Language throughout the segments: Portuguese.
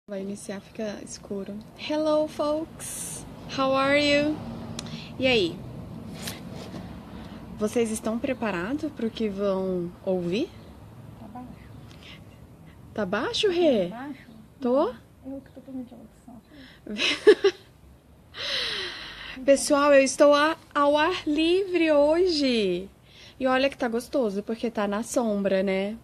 Vai iniciar, fica escuro. Hello, folks! How are you? E aí? Vocês estão preparados para o que vão ouvir? Tá baixo. Tá baixo, Rê? Tá baixo? Tô? Eu que tô com muita audição. Pessoal, eu estou ao ar livre hoje. E olha que tá gostoso, porque tá na sombra, né?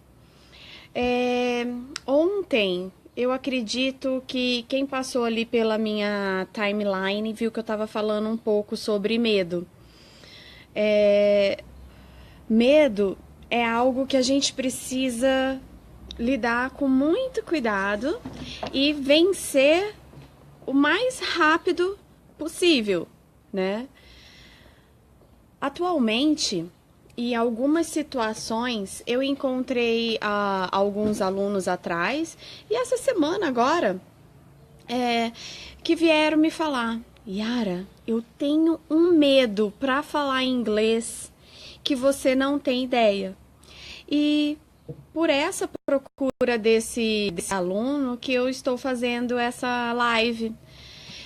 Ontem, eu acredito que quem passou ali pela minha timeline viu que eu tava falando um pouco sobre medo. Medo é algo que a gente precisa lidar com muito cuidado e vencer o mais rápido possível, né? Atualmente, em algumas situações, eu encontrei alguns alunos atrás e essa semana agora que vieram me falar: Yara, eu tenho um medo para falar inglês que você não tem ideia. E por essa procura desse aluno que eu estou fazendo essa live.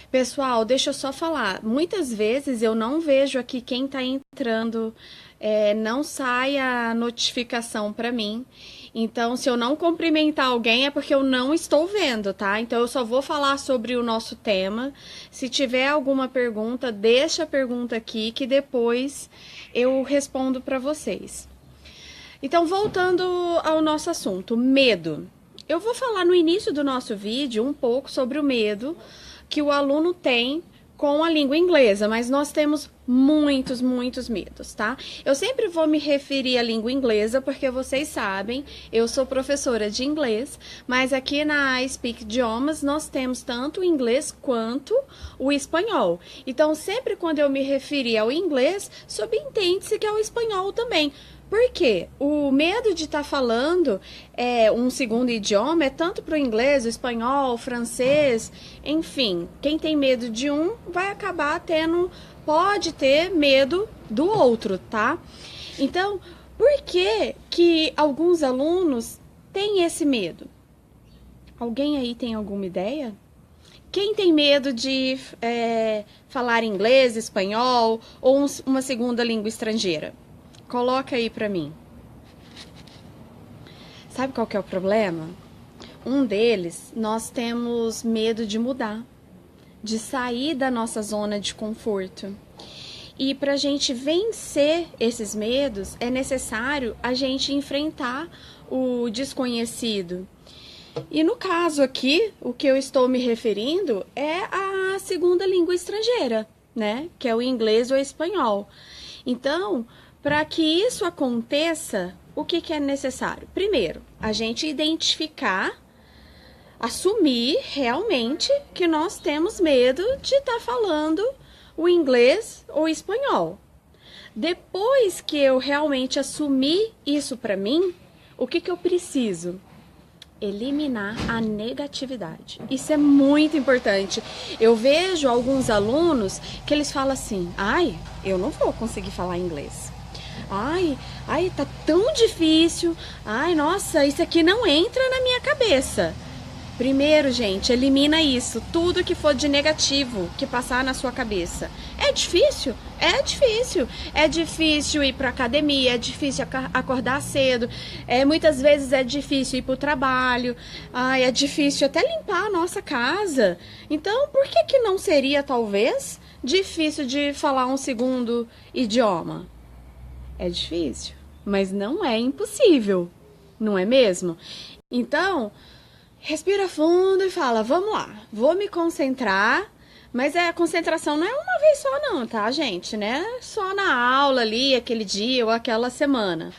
Pessoal, deixa eu só falar. Muitas vezes eu não vejo aqui quem está entrando, não sai a notificação para mim. Então, se eu não cumprimentar alguém é porque eu não estou vendo, tá? Então, eu só vou falar sobre o nosso tema. Se tiver alguma pergunta, deixa a pergunta aqui que depois eu respondo para vocês. Então, voltando ao nosso assunto, medo. Eu vou falar no início do nosso vídeo um pouco sobre o medo que o aluno tem com a língua inglesa, mas nós temos muitos medos, tá? Eu sempre vou me referir à língua inglesa porque vocês sabem, eu sou professora de inglês, mas aqui na Speak Idiomas nós temos tanto o inglês quanto o espanhol. Então, sempre quando eu me referir ao inglês, subentende-se que é o espanhol também. Por quê? O medo de estar falando um segundo idioma é tanto para o inglês, o espanhol, o francês, enfim. Quem tem medo de um vai acabar pode ter medo do outro, tá? Então, por que alguns alunos têm esse medo? Alguém aí tem alguma ideia? Quem tem medo de falar inglês, espanhol ou uma segunda língua estrangeira? Coloca aí pra mim. Sabe qual que é o problema? Um deles, nós temos medo de mudar, de sair da nossa zona de conforto. E pra gente vencer esses medos, é necessário a gente enfrentar o desconhecido. E no caso aqui, o que eu estou me referindo é a segunda língua estrangeira, né? Que é o inglês ou o espanhol. Então, para que isso aconteça, o que é necessário? Primeiro, a gente identificar, assumir realmente que nós temos medo de estar falando o inglês ou o espanhol. Depois que eu realmente assumir isso para mim, o que eu preciso? Eliminar a negatividade. Isso é muito importante. Eu vejo alguns alunos que eles falam assim: ai, eu não vou conseguir falar inglês. Ai, tá tão difícil. Ai, nossa, isso aqui não entra na minha cabeça. Primeiro, gente, elimina isso. Tudo que for de negativo que passar na sua cabeça. É difícil? É difícil. É difícil ir pra academia, é difícil acordar cedo. Muitas vezes é difícil ir pro trabalho. Ai, é difícil até limpar a nossa casa. Então, por que não seria, talvez, difícil de falar um segundo idioma? É difícil, mas não é impossível, não é mesmo? Então, respira fundo e fala: vamos lá, vou me concentrar, mas a concentração não é uma vez só não, tá, gente? Né? Só na aula ali, aquele dia ou aquela semana,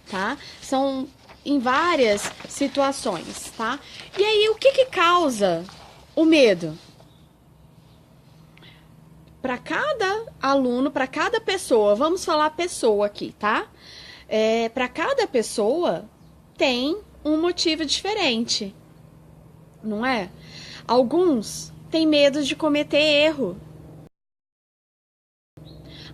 tá? São em várias situações, tá? E aí, o que causa o medo? Para cada aluno, para cada pessoa, vamos falar pessoa aqui, tá? Para cada pessoa tem um motivo diferente, não é? Alguns têm medo de cometer erro.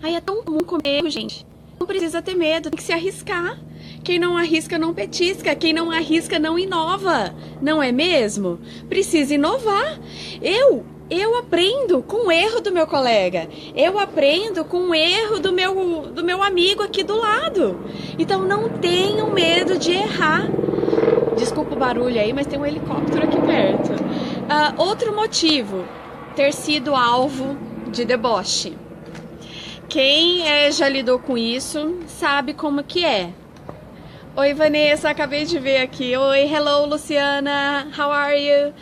Ai, é tão comum cometer erro, gente. Não precisa ter medo, tem que se arriscar. Quem não arrisca não petisca, quem não arrisca não inova, não é mesmo? Precisa inovar. Eu aprendo com o erro do meu colega, eu aprendo com o erro do meu amigo aqui do lado. Então não tenham medo de errar. Desculpa o barulho aí, mas tem um helicóptero aqui perto. Outro motivo, ter sido alvo de deboche. Quem já lidou com isso sabe como que é. Oi, Vanessa, acabei de ver aqui. Oi, hello, Luciana, how are you?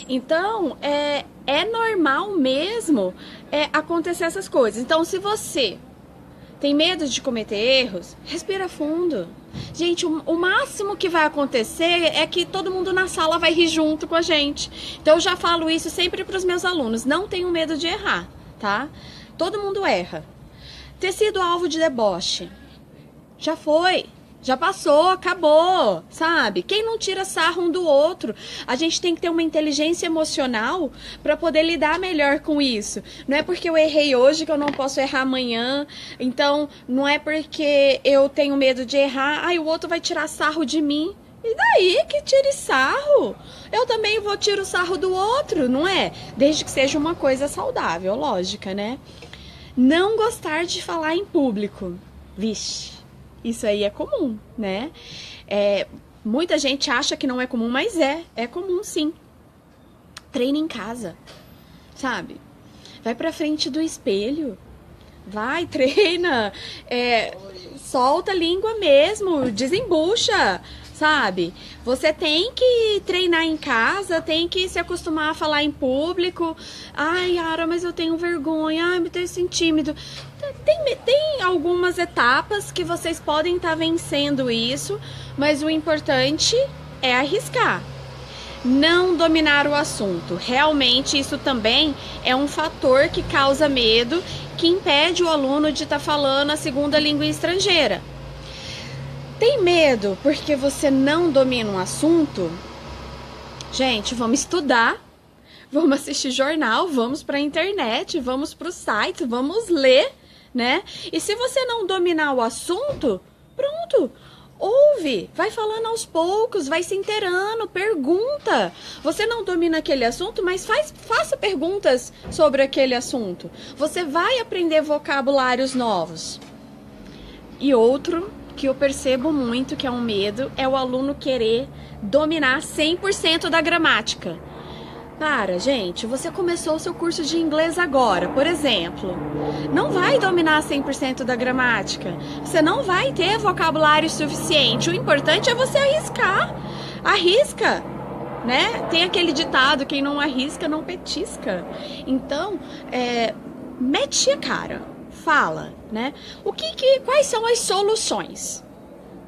Então, é normal mesmo acontecer essas coisas. Então, se você tem medo de cometer erros, respira fundo. Gente, o máximo que vai acontecer é que todo mundo na sala vai rir junto com a gente. Então, eu já falo isso sempre para os meus alunos. Não tenham medo de errar, tá? Todo mundo erra. Ter sido alvo de deboche. Já foi. Já passou, acabou, sabe? Quem não tira sarro um do outro? A gente tem que ter uma inteligência emocional para poder lidar melhor com isso. Não é porque eu errei hoje que eu não posso errar amanhã. Então, não é porque eu tenho medo de errar, o outro vai tirar sarro de mim. E daí que tire sarro? Eu também vou tirar o sarro do outro, não é? Desde que seja uma coisa saudável, lógica, né? Não gostar de falar em público. Vixe. Isso aí é comum, né? Muita gente acha que não é comum, mas é comum sim. Treine em casa, sabe? Vai pra frente do espelho, vai, treina, solta a língua mesmo, desembucha, sabe? Você tem que treinar em casa, tem que se acostumar a falar em público. Ai, Yara, mas eu tenho vergonha, ai, me tenho tímido. Tem algumas etapas que vocês podem estar vencendo isso, mas o importante é arriscar. Não dominar o assunto. Realmente isso também é um fator que causa medo, que impede o aluno de estar falando a segunda língua estrangeira. Tem medo porque você não domina um assunto? Gente, vamos estudar, vamos assistir jornal, vamos para a internet, vamos para o site, vamos ler, né? E se você não dominar o assunto, pronto, ouve, vai falando aos poucos, vai se inteirando, pergunta. Você não domina aquele assunto, mas faça perguntas sobre aquele assunto. Você vai aprender vocabulários novos. E outro que eu percebo muito que é um medo é o aluno querer dominar 100% da gramática. Para, gente, você começou o seu curso de inglês agora, por exemplo. Não vai dominar 100% da gramática. Você não vai ter vocabulário suficiente. O importante é você arriscar. Arrisca, né? Tem aquele ditado, quem não arrisca não petisca. Então, mete a cara. Fala, né? Quais são as soluções?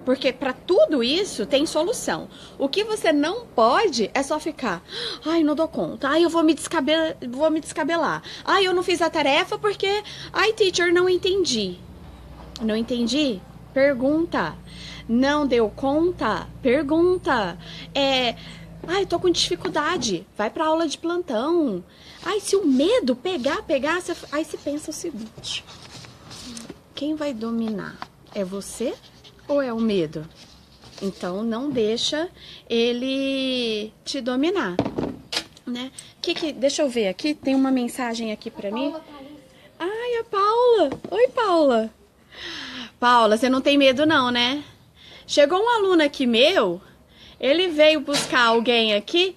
Porque para tudo isso tem solução. O que você não pode é só ficar, ai, não dou conta, ai, eu vou me descabelar, ai, eu não fiz a tarefa porque, ai, teacher, não entendi. Não entendi? Pergunta. Não deu conta? Pergunta. Ai, tô com dificuldade. Vai pra aula de plantão. Ai, se o medo pegar, aí você pensa o seguinte: quem vai dominar? É você ou é o medo? Então não deixa ele te dominar, né? Deixa eu ver aqui, tem uma mensagem aqui pra mim. Ai, a Paula. Oi, Paula. Paula, você não tem medo não, né? Chegou um aluno aqui meu, ele veio buscar alguém aqui.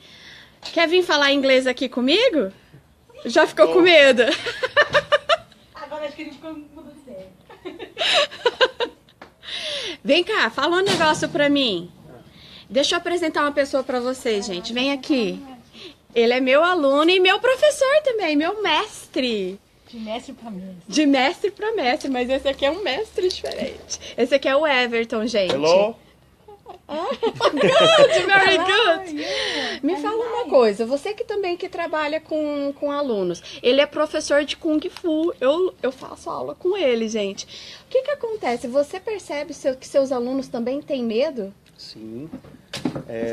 Quer vir falar inglês aqui comigo? Já ficou com medo? Agora acho que ele ficou mudando sério. Vem cá, fala um negócio pra mim. Deixa eu apresentar uma pessoa pra vocês, gente. Vem aqui. Ele é meu aluno e meu professor também, meu mestre. De mestre pra mestre. De mestre pra mestre, mas esse aqui é um mestre diferente. Esse aqui é o Everton, gente. Hello? Good, very good. Me fala uma coisa, você que também trabalha com alunos, ele é professor de Kung Fu, eu faço aula com ele, gente. O que acontece? Você percebe que seus alunos também têm medo? Sim.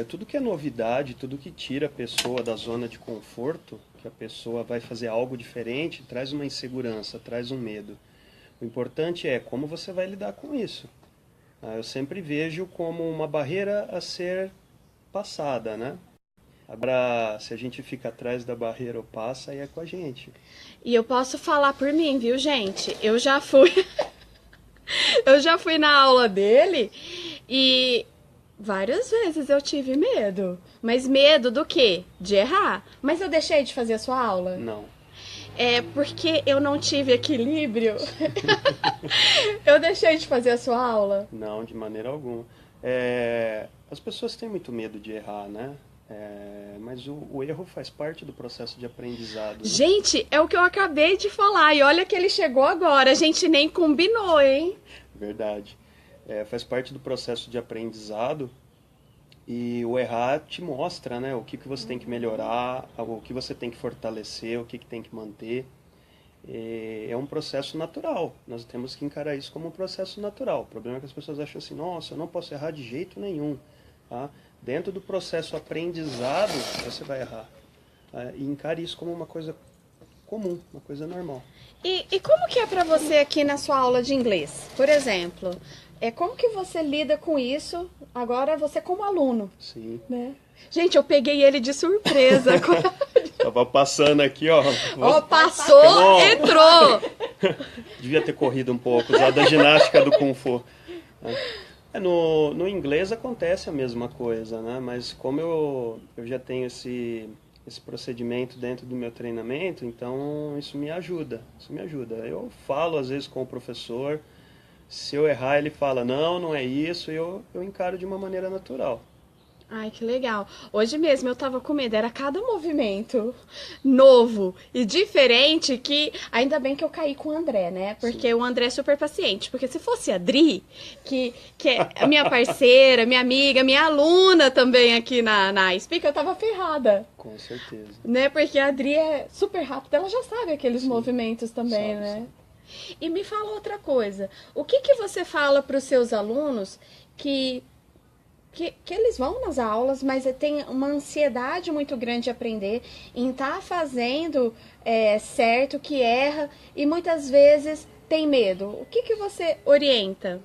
Tudo que é novidade, tudo que tira a pessoa da zona de conforto, que a pessoa vai fazer algo diferente, traz uma insegurança, traz um medo. O importante é como você vai lidar com isso. Eu sempre vejo como uma barreira a ser passada, né? Agora, se a gente fica atrás da barreira ou passa, aí é com a gente. E eu posso falar por mim, viu, gente? Eu já fui eu já fui na aula dele e várias vezes eu tive medo. Mas medo do quê? De errar. Mas eu deixei de fazer a sua aula? Não. É porque eu não tive equilíbrio. Eu deixei de fazer a sua aula? Não, de maneira alguma. As pessoas têm muito medo de errar, né? Mas o erro faz parte do processo de aprendizado. Né? Gente, é o que eu acabei de falar. E olha que ele chegou agora. A gente nem combinou, hein? Verdade. Faz parte do processo de aprendizado. E o errar te mostra, né? O que você tem que melhorar, o que você tem que fortalecer, o que tem que manter. É um processo natural. Nós temos que encarar isso como um processo natural. O problema é que as pessoas acham assim, nossa, eu não posso errar de jeito nenhum. Tá? Dentro do processo aprendizado, você vai errar. E encare isso como uma coisa comum, uma coisa normal. E como que é para você aqui na sua aula de inglês? Por exemplo, como que você lida com isso agora você como aluno? Sim. Né? Gente, eu peguei ele de surpresa. Tava passando aqui, ó. Passou, entrou. Devia ter corrido um pouco, usado a ginástica do Kung Fu. No inglês acontece a mesma coisa, né? Mas como eu já tenho esse procedimento dentro do meu treinamento, então isso me ajuda. Eu falo às vezes com o professor, se eu errar ele fala, não é isso, e eu encaro de uma maneira natural. Ai, que legal. Hoje mesmo eu tava com medo, era cada movimento novo e diferente que... Ainda bem que eu caí com o André, né? Porque Sim. O André é super paciente. Porque se fosse a Dri, que é a minha parceira, minha amiga, minha aluna também aqui na Speak, eu tava ferrada. Com certeza. Né? Porque a Dri é super rápida, ela já sabe aqueles Sim. movimentos também, né? Sim. E me fala outra coisa. O que você fala para os seus alunos que eles vão nas aulas, mas tem uma ansiedade muito grande de aprender, em estar fazendo certo, que erra, e muitas vezes tem medo. O que você orienta?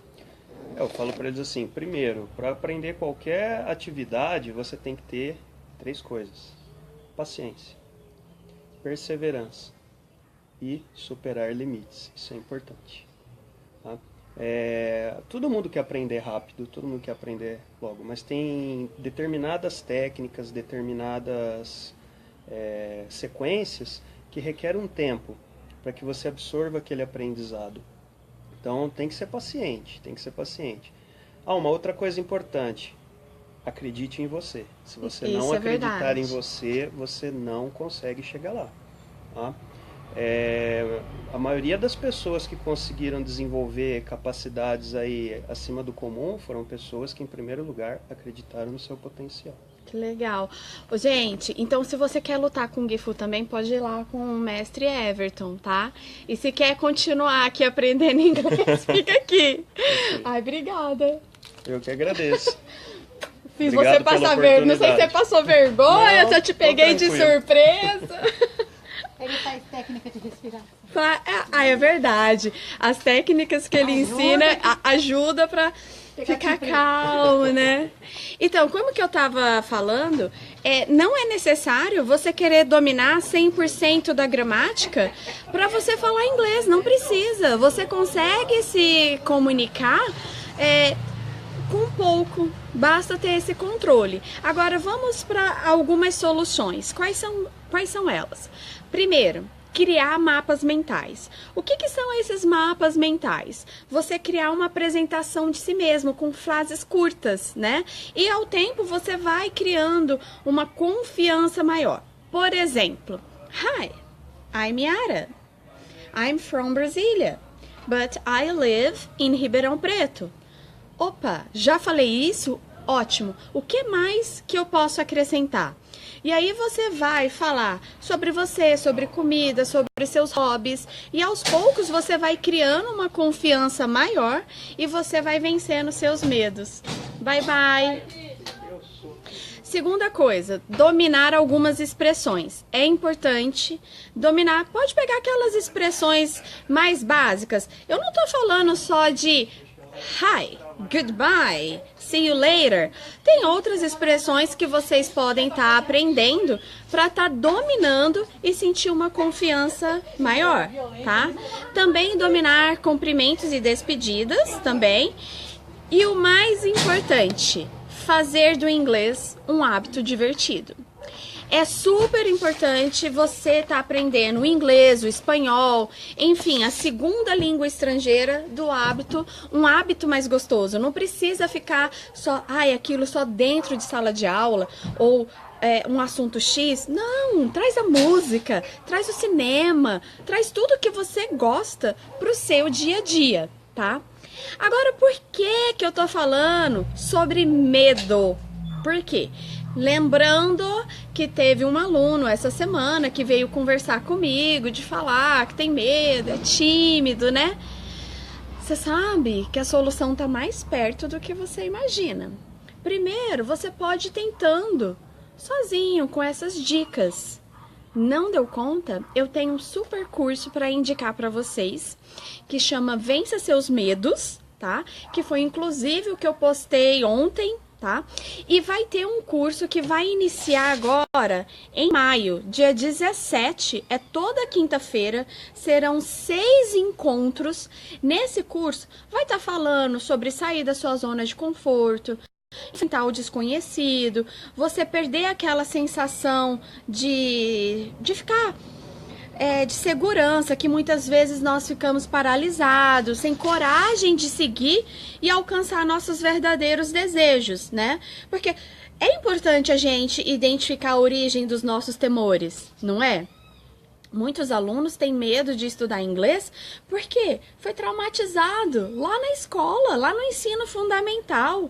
Eu falo para eles assim, primeiro, para aprender qualquer atividade, você tem que ter 3 coisas. Paciência, perseverança e superar limites. Isso é importante. Tá? Todo mundo quer aprender rápido, todo mundo quer aprender logo, mas tem determinadas técnicas, determinadas sequências que requerem um tempo para que você absorva aquele aprendizado. Então tem que ser paciente, uma outra coisa importante, acredite em você. Se você não acreditar em você, você não consegue chegar lá. Tá? A maioria das pessoas que conseguiram desenvolver capacidades aí acima do comum foram pessoas que, em primeiro lugar, acreditaram no seu potencial. Que legal. Gente, então se você quer lutar com o Gifu também, pode ir lá com o mestre Everton, tá? E se quer continuar aqui aprendendo inglês, fica aqui. Ai, obrigada. Eu que agradeço. Fiz você passar vergonha. Não sei se você passou vergonha, se eu te peguei de surpresa. Ele faz técnica de respiração. É verdade. As técnicas que ele ensina ajuda pra ficar calmo, né? Então, como que eu tava falando, não é necessário você querer dominar 100% da gramática para você falar inglês. Não precisa. Você consegue se comunicar com pouco. Basta ter esse controle. Agora, vamos para algumas soluções. Quais são elas? Primeiro, criar mapas mentais. O que são esses mapas mentais? Você criar uma apresentação de si mesmo com frases curtas, né? E ao tempo você vai criando uma confiança maior. Por exemplo, Hi, I'm Yara. I'm from Brasília, but I live in Ribeirão Preto. Opa, já falei isso? Ótimo. O que mais que eu posso acrescentar? E aí você vai falar sobre você, sobre comida, sobre seus hobbies. E aos poucos você vai criando uma confiança maior e você vai vencendo seus medos. Bye, bye. Segunda coisa, dominar algumas expressões. É importante dominar. Pode pegar aquelas expressões mais básicas. Eu não tô falando só de hi. goodbye, see you later. Tem outras expressões que vocês podem estar aprendendo para estar dominando e sentir uma confiança maior, tá? Também dominar cumprimentos e despedidas também. E o mais importante, fazer do inglês um hábito divertido. É super importante você estar aprendendo o inglês, o espanhol, enfim, a segunda língua estrangeira do hábito, um hábito mais gostoso. Não precisa ficar só, aquilo só dentro de sala de aula ou um assunto X. Não, traz a música, traz o cinema, traz tudo que você gosta pro seu dia a dia, tá? Agora, por que eu tô falando sobre medo? Por quê? Lembrando que teve um aluno essa semana que veio conversar comigo, de falar que tem medo, é tímido, né? Você sabe que a solução tá mais perto do que você imagina. Primeiro, você pode ir tentando, sozinho, com essas dicas. Não deu conta? Eu tenho um super curso para indicar para vocês, que chama Vença Seus Medos, tá? Que foi inclusive o que eu postei ontem, tá? E vai ter um curso que vai iniciar agora em maio, dia 17, é toda quinta-feira, serão 6 encontros. Nesse curso vai estar falando sobre sair da sua zona de conforto, enfrentar o desconhecido, você perder aquela sensação de ficar de segurança, que muitas vezes nós ficamos paralisados, sem coragem de seguir e alcançar nossos verdadeiros desejos, né? Porque é importante a gente identificar a origem dos nossos temores, não é? Muitos alunos têm medo de estudar inglês porque foi traumatizado lá na escola, lá no ensino fundamental.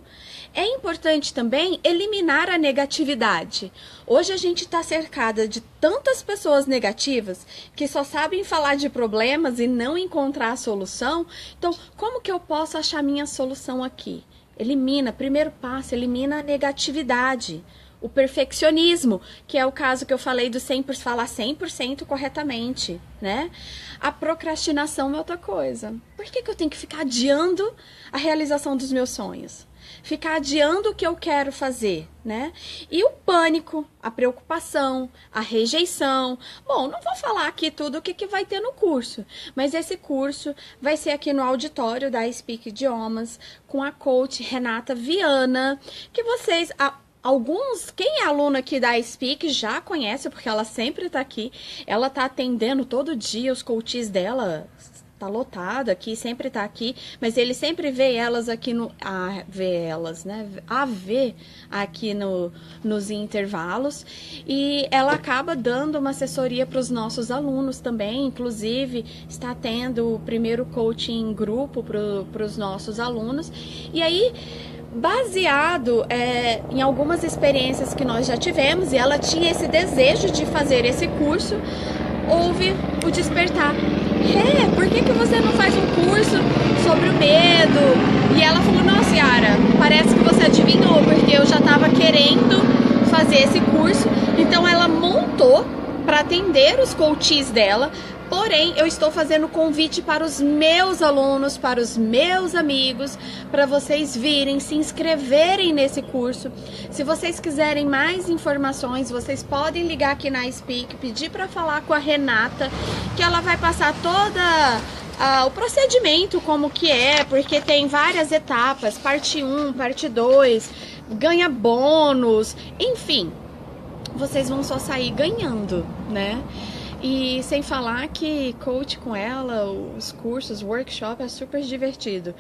É importante também eliminar a negatividade. Hoje a gente está cercada de tantas pessoas negativas que só sabem falar de problemas e não encontrar a solução. Então, como que eu posso achar minha solução aqui? Elimina, primeiro passo, elimina a negatividade. O perfeccionismo, que é o caso que eu falei do falar 100% corretamente, né? A procrastinação é outra coisa. Por que eu tenho que ficar adiando a realização dos meus sonhos? Ficar adiando o que eu quero fazer, né? E o pânico, a preocupação, a rejeição. Bom, não vou falar aqui tudo o que vai ter no curso, mas esse curso vai ser aqui no auditório da Speak Idiomas, com a coach Renata Viana, que vocês... Alguns, quem é aluno aqui da Speak já conhece, porque ela sempre está aqui. Ela está atendendo todo dia os coaches dela. Tá lotado aqui, sempre tá aqui, mas ele sempre vê elas aqui ver aqui nos intervalos, e ela acaba dando uma assessoria para os nossos alunos também, inclusive está tendo o primeiro coaching em grupo para os nossos alunos, e aí baseado em algumas experiências que nós já tivemos, e ela tinha esse desejo de fazer esse curso, houve o despertar. Por que você não faz um curso sobre o medo? E ela falou, nossa, Yara, parece que você adivinhou, porque eu já estava querendo fazer esse curso. Então ela montou para atender os coaches dela. Porém, eu estou fazendo convite para os meus alunos, para os meus amigos, para vocês virem, se inscreverem nesse curso. Se vocês quiserem mais informações, vocês podem ligar aqui na Speak, pedir para falar com a Renata, que ela vai passar toda o procedimento, como que é, porque tem várias etapas, parte 1, parte 2, ganha bônus, enfim, vocês vão só sair ganhando, né? E sem falar que coach com ela, os cursos, workshop é super divertido.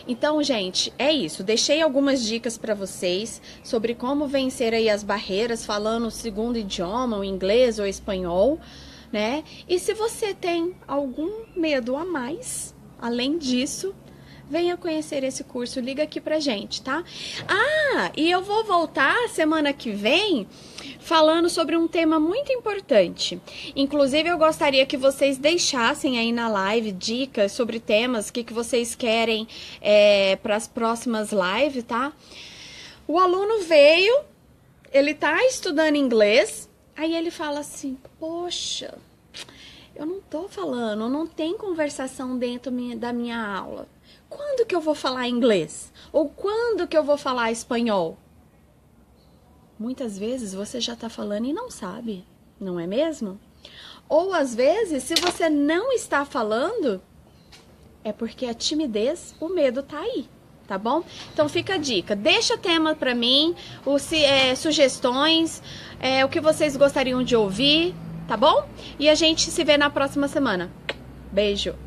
Então, gente, é isso. Deixei algumas dicas para vocês sobre como vencer aí as barreiras falando o segundo idioma, o inglês ou o espanhol, né? E se você tem algum medo a mais, além disso, venha conhecer esse curso, liga aqui pra gente, tá? E eu vou voltar semana que vem falando sobre um tema muito importante. Inclusive, eu gostaria que vocês deixassem aí na live dicas sobre temas, que vocês querem para as próximas lives, tá? O aluno veio, ele tá estudando inglês, aí ele fala assim, poxa, eu não tô falando, não tem conversação dentro da minha aula. quando que eu vou falar inglês? Ou quando que eu vou falar espanhol? Muitas vezes você já está falando e não sabe, não é mesmo? Ou às vezes, se você não está falando, é porque a timidez, o medo tá aí, tá bom? Então fica a dica, deixa tema pra mim, sugestões, o que vocês gostariam de ouvir, tá bom? E a gente se vê na próxima semana. Beijo!